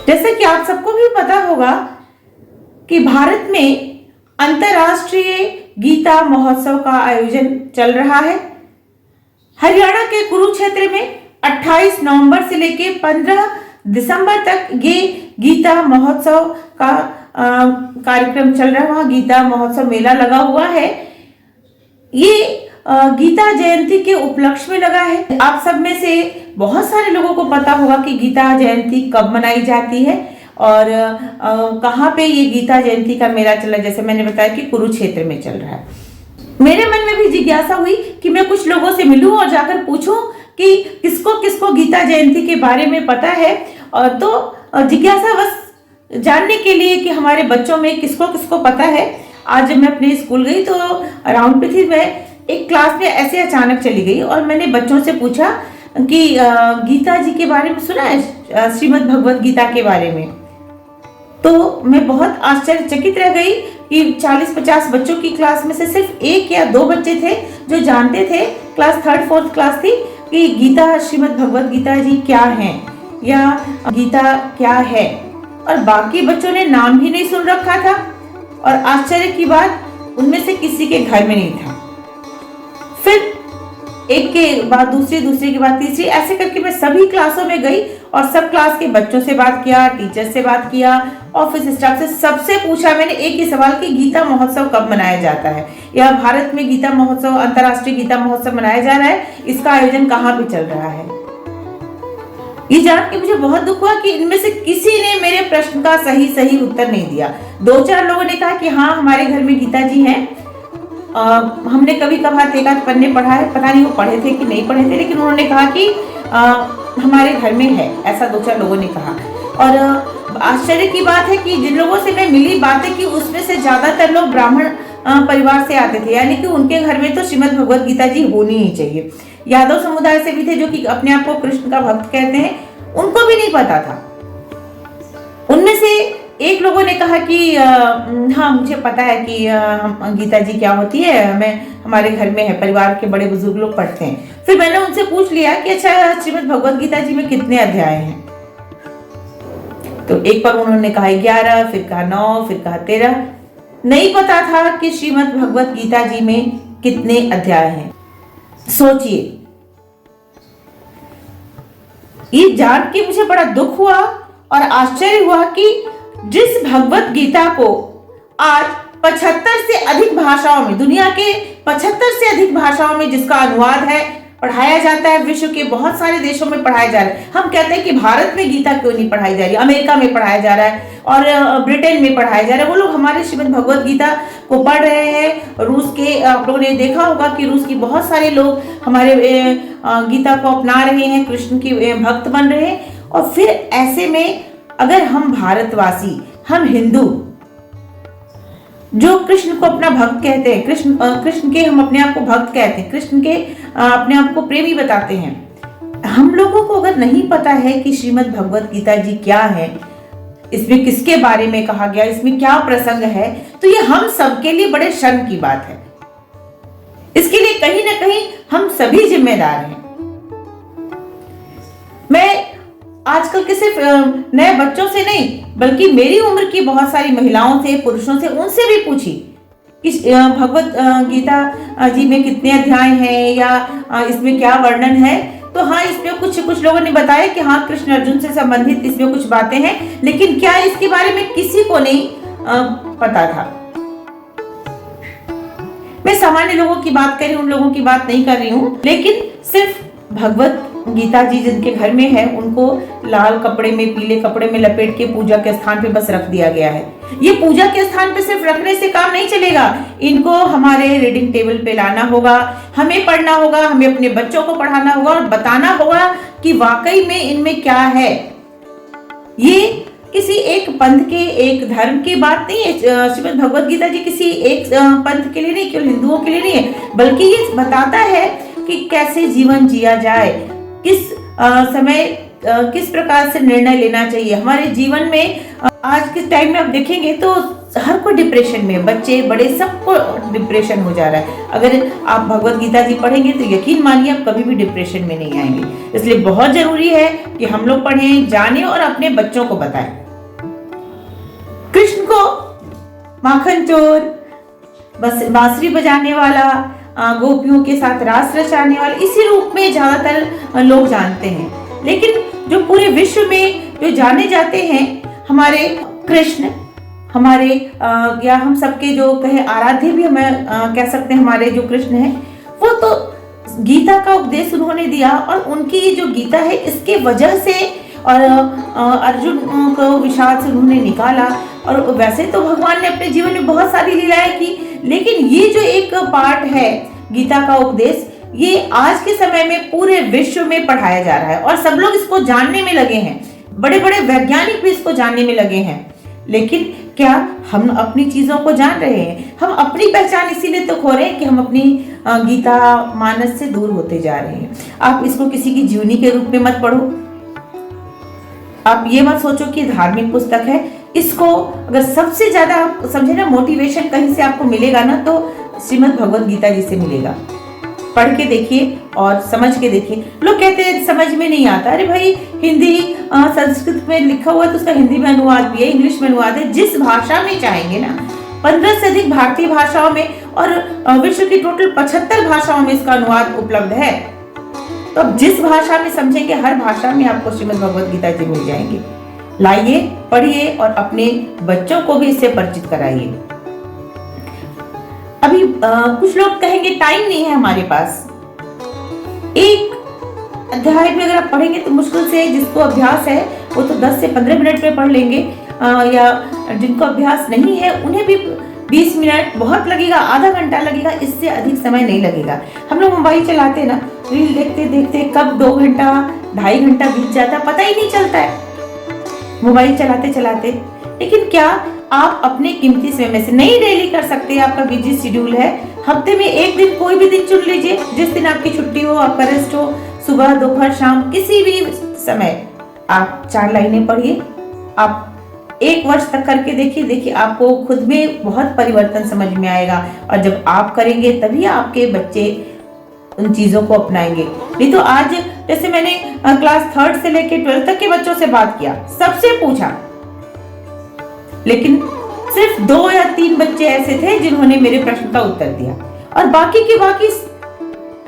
जैसे कि आप सबको भी पता होगा कि भारत में अंतर्राष्ट्रीय गीता महोत्सव का आयोजन चल रहा है। हरियाणा के कुरुक्षेत्र में 28 नवंबर से लेकर 15 दिसंबर तक ये गीता महोत्सव का कार्यक्रम चल रहा है। वहां गीता महोत्सव मेला लगा हुआ है। ये गीता जयंती के उपलक्ष्य में लगा है। आप सब में से बहुत सारे लोगों को पता होगा कि गीता जयंती कब मनाई जाती है और कहाँ पे ये गीता जयंती का मेला चल रहा है। जैसे मैंने बताया कि कुरुक्षेत्र में चल रहा है। मेरे मन में भी जिज्ञासा हुई कि मैं कुछ लोगों से मिलूं और जाकर पूछूं कि किसको किसको गीता जयंती के बारे में पता है। और तो जिज्ञासा बस जानने के लिए कि हमारे बच्चों में किसको किसको पता है। आज जब मैं अपने स्कूल गई तो अराउंड पे थी, मैं एक क्लास में ऐसे अचानक चली गई और मैंने बच्चों से पूछा कि गीता जी के बारे में सुना है, श्रीमद् भगवत गीता के बारे में। तो मैं बहुत आश्चर्यचकित रह गई कि 40-50 बच्चों की क्लास में से सिर्फ 1 या 2 बच्चे थे जो जानते थे, क्लास 3rd 4th क्लास थी, कि गीता श्रीमद् भगवत गीता जी क्या है या गीता क्या है। और बाकी बच्चों ने नाम भी नहीं सुन रखा था और आश्चर्य की बात उनमें से किसी के घर में नहीं था। फिर एक के बाद दूसरी, दूसरे के बाद तीसरी, ऐसे करके मैं सभी क्लासों में गई और सब क्लास के बच्चों से बात किया, टीचर से बात किया, ऑफिस स्टाफ से, सबसे पूछा मैंने एक ही सवाल कि गीता महोत्सव कब मनाया जाता है या भारत में गीता महोत्सव, अंतर्राष्ट्रीय गीता महोत्सव मनाया जा रहा है, इसका आयोजन कहाँ पे चल रहा है। ये जान के मुझे बहुत दुख हुआ कि इनमें से किसी ने मेरे प्रश्न का सही उत्तर नहीं दिया। 2-4 लोगों ने कहा कि हाँ हमारे घर में गीता जी हैं, हमने कभी कभार एक आध पन्ने पढ़ा है, पता नहीं वो पढ़े थे कि नहीं पढ़े थे, लेकिन उन्होंने कहा कि हमारे घर में है, ऐसा 2-4 लोगों ने कहा। और आश्चर्य की बात है कि जिन लोगों से मैं मिली, बातें की, उसमें से ज्यादातर लोग ब्राह्मण परिवार से आते थे, यानी कि उनके घर में तो श्रीमद् भगवत गीता जी होनी ही चाहिए। यादव समुदाय से भी थे जो कि अपने आप को कृष्ण का भक्त कहते हैं, उनको भी नहीं पता था। उनमें से एक लोगों ने कहा कि हाँ मुझे पता है कि गीता जी क्या होती है, हमारे घर में है, परिवार के बड़े बुजुर्ग लोग पढ़ते हैं। फिर मैंने उनसे पूछ लिया कि अच्छा श्रीमद् भगवत गीता जी में कितने अध्याय हैं। तो एक पर उन्होंने कहा 11, फिर कहा 9, फिर कहा 13। नहीं पता था कि श्रीमद् भगवत गीता जी में कितने अध्याय हैं। सोचिए, ये जान के मुझे बड़ा दुख हुआ और आश्चर्य हुआ कि जिस भगवत गीता को आज 75 से अधिक भाषाओं में, दुनिया के 75 से अधिक भाषाओं में जिसका अनुवाद है, पढ़ाया जाता है, विश्व के बहुत सारे देशों में पढ़ाया जा रहा है। हम कहते हैं कि भारत में गीता क्यों नहीं पढ़ाई जा रही, अमेरिका में पढ़ाया जा रहा है और ब्रिटेन में पढ़ाया जा रहा है। वो लोग हमारे श्रीमद् भगवत गीता को पढ़ रहे हैं। रूस के, आप लोगों ने देखा होगा कि रूस की बहुत सारे लोग हमारे गीता को अपना रहे हैं, कृष्ण के भक्त बन रहे हैं। और फिर ऐसे में अगर हम भारतवासी, हम हिंदू जो कृष्ण को अपना भक्त कहते हैं, कृष्ण के हम अपने आप को भक्त कहते हैं, कृष्ण के अपने आप को प्रेमी बताते हैं, हम लोगों को अगर नहीं पता है कि श्रीमद् भगवत गीता जी क्या है, इसमें किसके बारे में कहा गया, इसमें क्या प्रसंग है, तो ये हम सबके लिए बड़े शर्म की बात है। इसके लिए कहीं ना कहीं हम सभी जिम्मेदार हैं। मैं आजकल के सिर्फ नए बच्चों से नहीं, बल्कि मेरी उम्र की बहुत सारी महिलाओं से, पुरुषों से, उनसे भी पूछी कि भगवत गीता जी में कितने अध्याय हैं या इसमें क्या वर्णन है। तो हाँ, इसमें कुछ लोगों ने बताया कि हाँ कृष्ण अर्जुन से संबंधित इसमें कुछ बातें हैं, लेकिन क्या इसके बारे में किसी को नहीं पता था। मैं सामान्य लोगों की बात कर रही हूँ, उन लोगों की बात नहीं कर रही हूँ, लेकिन सिर्फ भगवत गीता जी जिनके घर में है उनको लाल कपड़े में, पीले कपड़े में लपेट के पूजा के स्थान पे बस रख दिया गया है। ये पूजा के स्थान पे सिर्फ रखने से काम नहीं चलेगा, इनको हमारे रीडिंग टेबल पे लाना होगा, हमें पढ़ना होगा, हमें अपने बच्चों को पढ़ाना होगा और बताना होगा कि वाकई में इनमें क्या है। ये किसी एक पंथ के, एक धर्म की बात नहीं है। श्रीमद् भगवत गीता जी किसी एक पंथ के लिए नहीं, केवल हिंदुओं के लिए नहीं है, बल्कि ये बताता है कि कैसे जीवन जिया जाए, किस समय किस प्रकार से निर्णय लेना चाहिए हमारे जीवन में। आज के टाइम में आप देखेंगे तो हर कोई डिप्रेशन में, बच्चे बड़े सबको डिप्रेशन हो जा रहा है। अगर आप भगवत गीता जी पढ़ेंगे तो यकीन मानिए आप कभी भी डिप्रेशन में नहीं आएंगे। इसलिए बहुत जरूरी है कि हम लोग पढ़ें, जानें और अपने बच्चों को बताएं। कृष्ण को माखन चोर, बस बांसुरी बजाने वाला, गोपियों के साथ रास रचाने वाला, इसी रूप में ज्यादातर लोग जानते हैं। लेकिन जो पूरे विश्व में जो जाने जाते हैं हमारे कृष्ण, हमारे या हम सबके जो कहे आराध्य भी हमें कह सकते हैं, हमारे जो कृष्ण हैं, वो तो गीता का उपदेश उन्होंने दिया और उनकी जो गीता है इसके वजह से और अर्जुन को विषाद से उन्होंने निकाला। और वैसे तो भगवान ने अपने जीवन में बहुत सारी लीलाएं की, लेकिन ये जो एक पार्ट है गीता का उपदेश, ये आज के समय में पूरे विश्व में पढ़ाया जा रहा है और सब लोग इसको जानने में लगे हैं। बड़े बड़े वैज्ञानिक भी इसको जानने में लगे हैं। लेकिन क्या हम अपनी चीजों को जान रहे हैं? हम अपनी पहचान इसीलिए तो खो रहे हैं कि हम अपनी गीता मानस से दूर होते जा रहे हैं। आप इसको किसी की जीवनी के रूप में मत पढ़ो। आप ये मत सोचो कि धार्मिक पुस्तक है। इसको अगर सबसे ज्यादा आप समझे ना मोटिवेशन कहीं से आपको मिलेगा ना तो श्रीमद् भगवत गीता जी से मिलेगा। पढ़ के देखिए और समझ के देखिए। लोग कहते हैं समझ में नहीं आता। अरे भाई, हिंदी संस्कृत में लिखा हुआ है तो उसका हिंदी में अनुवाद भी है, इंग्लिश में अनुवाद है। जिस भाषा में चाहेंगे ना, 15 से अधिक भारतीय भाषाओं में और विश्व की टोटल 75 भाषाओं में इसका अनुवाद उपलब्ध है। तो अब जिस भाषा में समझेंगे, हर भाषा में आपको श्रीमद् भगवत गीता जी मिल जाएंगे। लाइए, पढ़िए और अपने बच्चों को भी इससे परिचित कराइए। अभी कुछ लोग कहेंगे टाइम नहीं है हमारे पास। एक अध्याय में अगर आप पढ़ेंगे तो मुश्किल से, जिसको अभ्यास है वो तो 10 से 15 मिनट में पढ़ लेंगे, या जिनको अभ्यास नहीं है उन्हें भी 20 मिनट बहुत लगेगा, आधा घंटा लगेगा, इससे अधिक समय नहीं लगेगा। हम लोग मोबाइल चलाते हैं ना, रील देखते देखते कब 2 घंटा 2.5 घंटा बीत जाता है पता ही नहीं चलता है मोबाइल चलाते चलाते। लेकिन क्या आप अपने कीमती समय में से, नहीं डेली कर सकते, आपका बिजी शेड्यूल है, हफ्ते में एक दिन कोई भी दिन चुन लीजिए जिस दिन आपकी छुट्टी हो, आपका रेस्ट हो, सुबह दोपहर शाम किसी भी समय आप 4 लाइनें पढ़िए। आप 1 वर्ष तक करके देखिए आपको खुद में बहुत परिवर्तन समझ में आएगा। और जब आप करेंगे तभी आपके बच्चे उन चीजों को अपनाएंगे। नहीं तो आज जैसे मैंने क्लास 3rd से लेके 12th तक के बच्चों से बात किया, सबसे पूछा, लेकिन सिर्फ 2 या 3 बच्चे ऐसे थे जिन्होंने मेरे प्रश्न का उत्तर दिया और बाकी के बाकी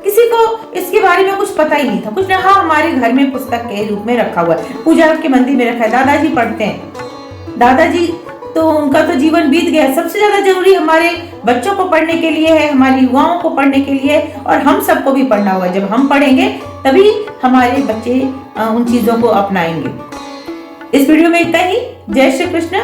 किसी को इसके बारे में कुछ पता ही नहीं था। कुछ हाँ, हमारे घर में पुस्तक के रूप में रखा हुआ है, पूजा के मंदिर में रखा है, दादाजी पढ़ते हैं। दादाजी तो उनका तो जीवन बीत गया। सबसे ज्यादा जरूरी हमारे बच्चों को पढ़ने के लिए है, हमारे युवाओं को पढ़ने के लिए, और हम सबको भी पढ़ना होगा। जब हम पढ़ेंगे तभी हमारे बच्चे उन चीजों को अपनाएंगे। इस वीडियो में इतना ही। जय श्री कृष्ण।